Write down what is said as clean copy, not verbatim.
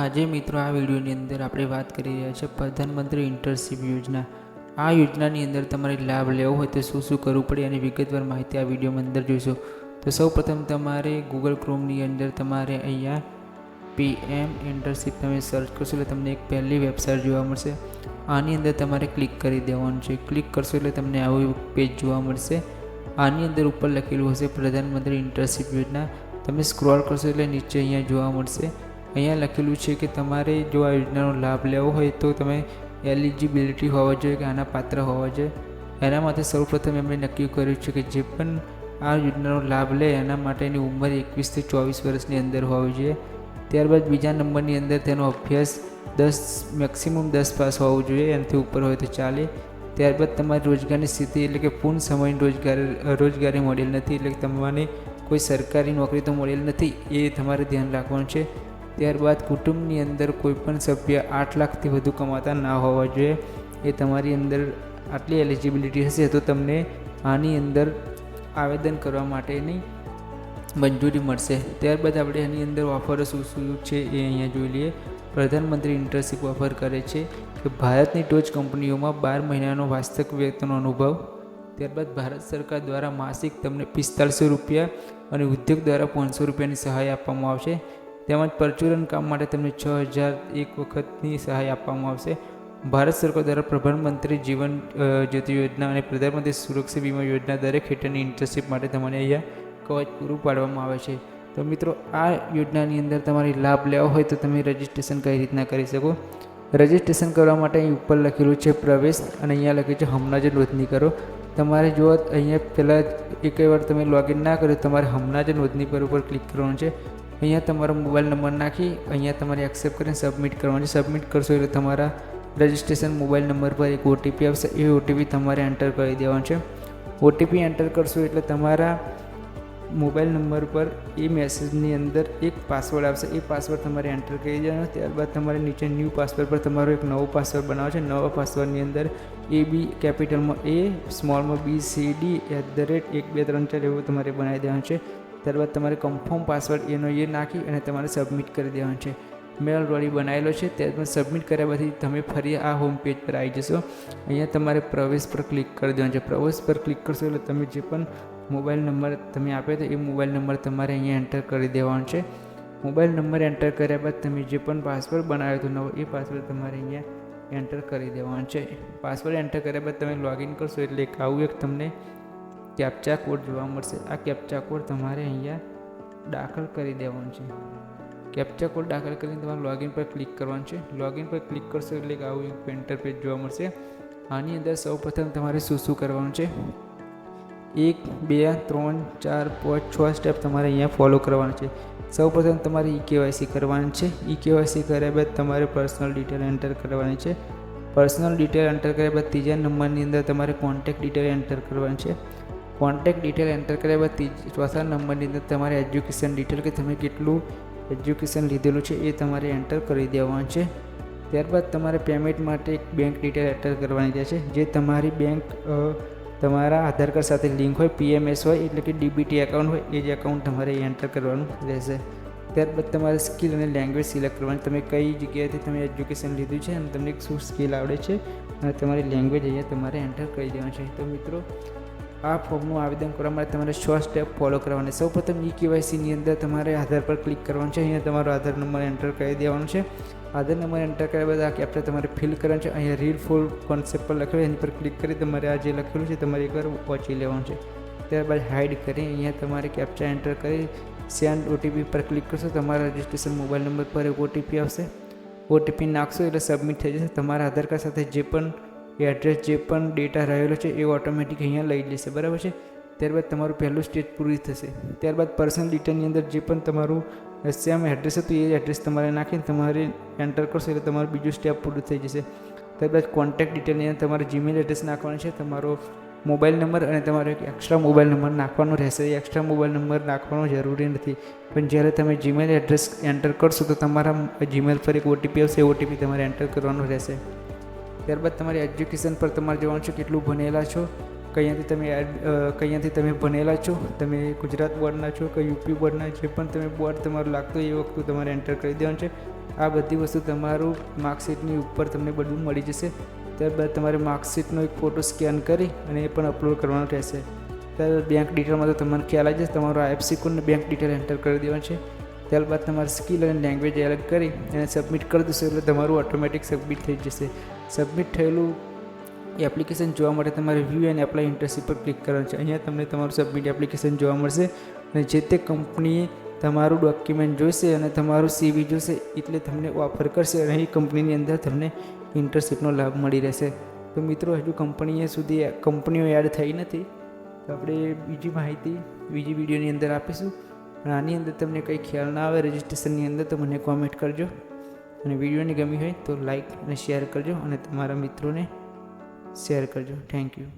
આજે મિત્રો આ વિડીયોની અંદર આપણે વાત કરી રહ્યા છીએ પ્રધાનમંત્રી ઇન્ટર્નશિપ યોજના. આ યોજનાની અંદર તમારે લાભ લેવો હોય તો શું શું કરવું પડે એની વિગતવાર માહિતી આ વિડીયોમાં અંદર જોઈશું. તો સૌપ્રથમ તમારે ગૂગલ ક્રોમની અંદર તમારે અહીંયા PM ઇન્ટર્નશિપ તમે સર્ચ કરશો એટલે તમને એક પહેલી વેબસાઇટ જોવા મળશે. આની અંદર તમારે ક્લિક કરી દેવાનું છે. ક્લિક કરશો એટલે તમને આવું પેજ જોવા મળશે. આની અંદર ઉપર લખેલું હશે પ્રધાનમંત્રી ઇન્ટર્નશિપ યોજના. તમે સ્ક્રોલ કરશો એટલે નીચે અહીંયા જોવા મળશે. અહીંયા લખેલું છે કે તમારે જો આ યોજનાનો લાભ લેવો હોય તો તમે એલિજિબિલિટી હોવા જોઈએ કે આના પાત્ર હોવા જોઈએ. એના માટે સૌપ્રથમ એમણે નક્કી કર્યું છે કે જે પણ આ યોજનાનો લાભ લે એના માટેની ઉંમર 21 થી 24 વર્ષની અંદર હોવી જોઈએ. ત્યારબાદ બીજા નંબરની અંદર તેનો અભ્યાસ 10 મેક્સિમમ 10 પાસ હોવું જોઈએ, એનાથી ઉપર હોય તો ચાલે. ત્યારબાદ તમારી રોજગારની સ્થિતિ એટલે કે પૂર્ણ સમયની રોજગારી મળેલ નથી, એટલે કે તમારે કોઈ સરકારી નોકરી તો મળેલ નથી, એ તમારે ધ્યાન રાખવાનું છે. ત્યારબાદ કુટુંબની અંદર કોઈપણ સભ્ય 8 લાખથી વધુ કમાતા ના હોવા જોઈએ. એ તમારી અંદર આટલી એલિજિબિલિટી હશે તો તમને આની અંદર આવેદન કરવા માટેની મંજૂરી મળશે. ત્યારબાદ આપણે આની અંદર ઓફરો શું શું છે એ અહીંયા જોઈ લઈએ. પ્રધાનમંત્રી ઇન્ટર્નશિપ ઓફર કરે છે કે ભારતની ટોચ કંપનીઓમાં 12 મહિનાનો વાસ્તવિક વેતનનો અનુભવ. ત્યારબાદ ભારત સરકાર દ્વારા માસિક તમને 4500 રૂપિયા અને ઉદ્યોગ દ્વારા 500 રૂપિયાની સહાય આપવામાં આવશે. તેમજ પરચુરણ કામ માટે તમને 6000 એક વખતની સહાય આપવામાં આવશે. ભારત સરકાર દ્વારા પ્રધાનમંત્રી જીવન જ્યોતિ યોજના અને પ્રધાનમંત્રી સુરક્ષા વીમા યોજના દરેક હેઠળની ઇન્ટર્નશિપ માટે તમને અહીંયા કવચ પૂરું પાડવામાં આવે છે. તો મિત્રો આ યોજનાની અંદર તમારે લાભ લેવો હોય તો તમે રજિસ્ટ્રેશન કઈ રીતના કરી શકો. રજિસ્ટ્રેશન કરવા માટે અહીં ઉપર લખેલું છે પ્રવેશ અને અહીંયા લખ્યું છે હમણાં જ નોંધણી કરો. તમારે જો અહીંયા પહેલાં એક વાર તમે લોગિન ના કર્યો તમારે હમણાં જ નોંધણી પર ઉપર ક્લિક કરવાનું છે. અહીંયા તમારો મોબાઈલ નંબર નાખી અહીંયા તમારે એક્સેપ્ટ કરીને સબમિટ કરવાનું છે. સબમિટ કરશો એટલે તમારા રજિસ્ટ્રેશન મોબાઈલ નંબર પર એક OTP આવશે. એ OTP તમારે એન્ટર કરી દેવાનું છે. OTP એન્ટર કરશો એટલે તમારા મોબાઈલ નંબર પર એ મેસેજની અંદર એક પાસવર્ડ આવશે. એ પાસવર્ડ તમારે એન્ટર કરી દેવાનો. ત્યારબાદ તમારે નીચે ન્યૂ પાસવર્ડ પર તમારો એક નવો પાસવર્ડ બનાવો છે. નવા પાસવર્ડની અંદર AB કેપિટલમાં A, સ્મોલમાં BCD @ 1 2 3 4 એવું તમારે બનાવી દેવાનું છે. ત્યારબાદ તમારે કન્ફર્મ પાસવર્ડ એનો એ નાખી અને તમારે સબમિટ કરી દેવાનું છે. મેં ઓલરેડી બનાવેલો છે. ત્યારબાદ સબમિટ કર્યા પછી તમે ફરી આ હોમ પેજ પર આવી જશો. અહીંયા તમારે પ્રવેશ પર ક્લિક કરી દેવાનું છે. પ્રવેશ પર ક્લિક કરશો એટલે તમે જે પણ મોબાઈલ નંબર તમે આપ્યો તો એ મોબાઈલ નંબર તમારે અહીંયા એન્ટર કરી દેવાનો છે. મોબાઈલ નંબર એન્ટર કર્યા બાદ તમે જે પણ પાસવર્ડ બનાવ્યો હતો નવો એ પાસવર્ડ તમારે અહીંયા એન્ટર કરી દેવાનો છે. પાસવર્ડ એન્ટર કર્યા બાદ તમે લોગિન કરશો એટલે આવું એક તમને કેપ્ચા કોડ જોવા મળશે. આ કેપ્ચા કોડ તમારે અહીંયા દાખલ કરી દેવાનો છે. કેપ્ચા કોડ દાખલ કરીને તમારે લોગિન પર ક્લિક કરવાનું છે. લોગિન પર ક્લિક કરશો એટલે આવું એક ઇન્ટરફેસ જોવા મળશે. આની અંદર સૌપ્રથમ તમારે શું શું કરવાનું છે 1 2 3 4 5 6 સ્ટેપ તમારે અહીંયા ફોલો કરવાનું છે. સૌપ્રથમ તમારે KYC કરવાનું છે. KYC કર્યા બાદ તમારે પર્સનલ ડિટેલ એન્ટર કરવાની છે. પર્સનલ ડિટેલ એન્ટર કર્યા બાદ ત્રીજા નંબરની અંદર તમારે કોન્ટેક્ટ ડિટેલ એન્ટર કરવાની છે. કોન્ટેક્ટ ડિટેલ એન્ટર કર્યા બાદ ચોથા નંબરની અંદર તમારે એજ્યુકેશન ડિટેલ કે તમે કેટલું એજ્યુકેશન લીધેલું છે એ તમારે એન્ટર કરી દેવાનું છે. ત્યારબાદ તમારે પેમેન્ટ માટે એક બેંક ડિટેલ એન્ટર કરવાની રહેશે. જે તમારી બેંક તમારા આધાર કાર્ડ સાથે લિંક હોય, PMS હોય એટલે કે DBT એકાઉન્ટ હોય એ જ એકાઉન્ટ તમારે એન્ટર કરવાનું રહેશે. ત્યારબાદ તમારે સ્કિલ અને લેંગ્વેજ સિલેક્ટ કરવાની. તમે કઈ જગ્યાએથી તમે એજ્યુકેશન લીધું છે અને તમને શું સ્કિલ આવડે છે અને તમારી લેંગ્વેજ અહીંયા તમારે એન્ટર કરી દેવાનું છે. તો મિત્રો આ ફોર્મનું આવેદન કરવા માટે તમારે 6 સ્ટેપ ફોલો કરવાના. સૌપ્રથમ KYCની અંદર તમારે આધાર પર ક્લિક કરવાનું છે. અહીંયા તમારો આધાર નંબર એન્ટર કરી દેવાનો છે. આધાર નંબર એન્ટર કર્યા બાદ આ કેપ્ચા તમારે ફિલ કરવાનું છે. અહીંયા રીડ ફોર કોન્સેપ્ટ પર લખેલું એની પર ક્લિક કરી તમારે આ જે લખેલું છે તમારે એકવાર વાંચી લેવાનું છે. ત્યારબાદ હાઇડ કરી અહીંયા તમારે કેપ્ચા એન્ટર કરી સેન્ડ OTP પર ક્લિક કરશો. તમારા રજિસ્ટ્રેશન મોબાઈલ નંબર પર એક OTP આવશે. OTP નાખશો એટલે સબમિટ થઈ જશે. તમારા આધાર કાર્ડ સાથે જે પણ એડ્રેસ જે પણ ડેટા રહેલો છે એ ઓટોમેટિક અહીંયા લઈ લેશે. બરાબર છે. ત્યારબાદ તમારું પહેલું સ્ટેજ પૂરી થશે. ત્યારબાદ પર્સનલ ડિટેલની અંદર જે પણ તમારું સેમ એડ્રેસ હતું એ એડ્રેસ તમારે નાખીને તમારે એન્ટર કરશો એટલે તમારું બીજું સ્ટેપ પૂરું થઈ જશે. ત્યારબાદ કોન્ટેક્ટ ડિટેલની અંદર તમારું જીમેલ એડ્રેસ નાખવાનું છે, તમારો મોબાઈલ નંબર અને તમારો એક એક્સ્ટ્રા મોબાઈલ નંબર નાખવાનો રહેશે. એ એક્સ્ટ્રા મોબાઈલ નંબર નાખવાનો જરૂરી નથી, પણ જ્યારે તમે જીમેલ એડ્રેસ એન્ટર કરશો તો તમારા જીમેલ પર એક OTP આવશે. એ OTP તમારે એન્ટર કરવાનો રહેશે. ત્યારબાદ તમારે એજ્યુકેશન પર તમારે જવાનું છે, કેટલું ભણેલા છો કયાંથી તમે ભણેલા છો, તમે ગુજરાત બોર્ડના છો કે યુપી બોર્ડના, જે પણ તમે બોર્ડ તમારું લાગતું હોય એ વસ્તુ તમારે એન્ટર કરી દેવાનું છે. આ બધી વસ્તુ તમારું માર્કશીટની ઉપર તમને બધું મળી જશે. ત્યારબાદ તમારે માર્કશીટનો એક ફોટો સ્કેન કરી અને એ પણ અપલોડ કરવાનો રહેશે. ત્યારબાદ બેંક ડિટેલમાં તો તમને ખ્યાલ આવી જશે, તમારો IFSC કોડ અને બેંક ડિટેલ એન્ટર કરી દેવાનું છે. ત્યારબાદ તમારે સ્કિલ અને લેંગ્વેજ એડ કરી અને સબમિટ કરી દેશો એટલે તમારું ઓટોમેટિક સબમિટ થઈ જશે. સબમિટ થયેલું એપ્લિકેશન જોવા માટે તમારે વ્યૂ એન્ડ એપ્લાય ઇન્ટર્નશીપ પર ક્લિક કરવાનું છે. અહીંયા તમને તમારું સબમિટ એપ્લિકેશન જોવા મળશે અને જે તે કંપનીએ તમારું ડોક્યુમેન્ટ જોઈશે અને તમારું CV જોઈશે એટલે તમને ઓફર કરશે અને એ કંપનીની અંદર તમને ઇન્ટર્નશીપનો લાભ મળી રહેશે. તો મિત્રો, હજુ કંપનીઓ એડ થઈ નથી, તો આપણે બીજી માહિતી બીજી વિડીયોની અંદર આપીશું. અને આની અંદર તમને કંઈ ખ્યાલ ના આવે રજિસ્ટ્રેશનની અંદર તો મને કોમેન્ટ કરજો, અને વિડીયોની ગમી હોય તો લાઈક અને શેર કરજો અને તમારા મિત્રોને શેર કરજો. Thank you.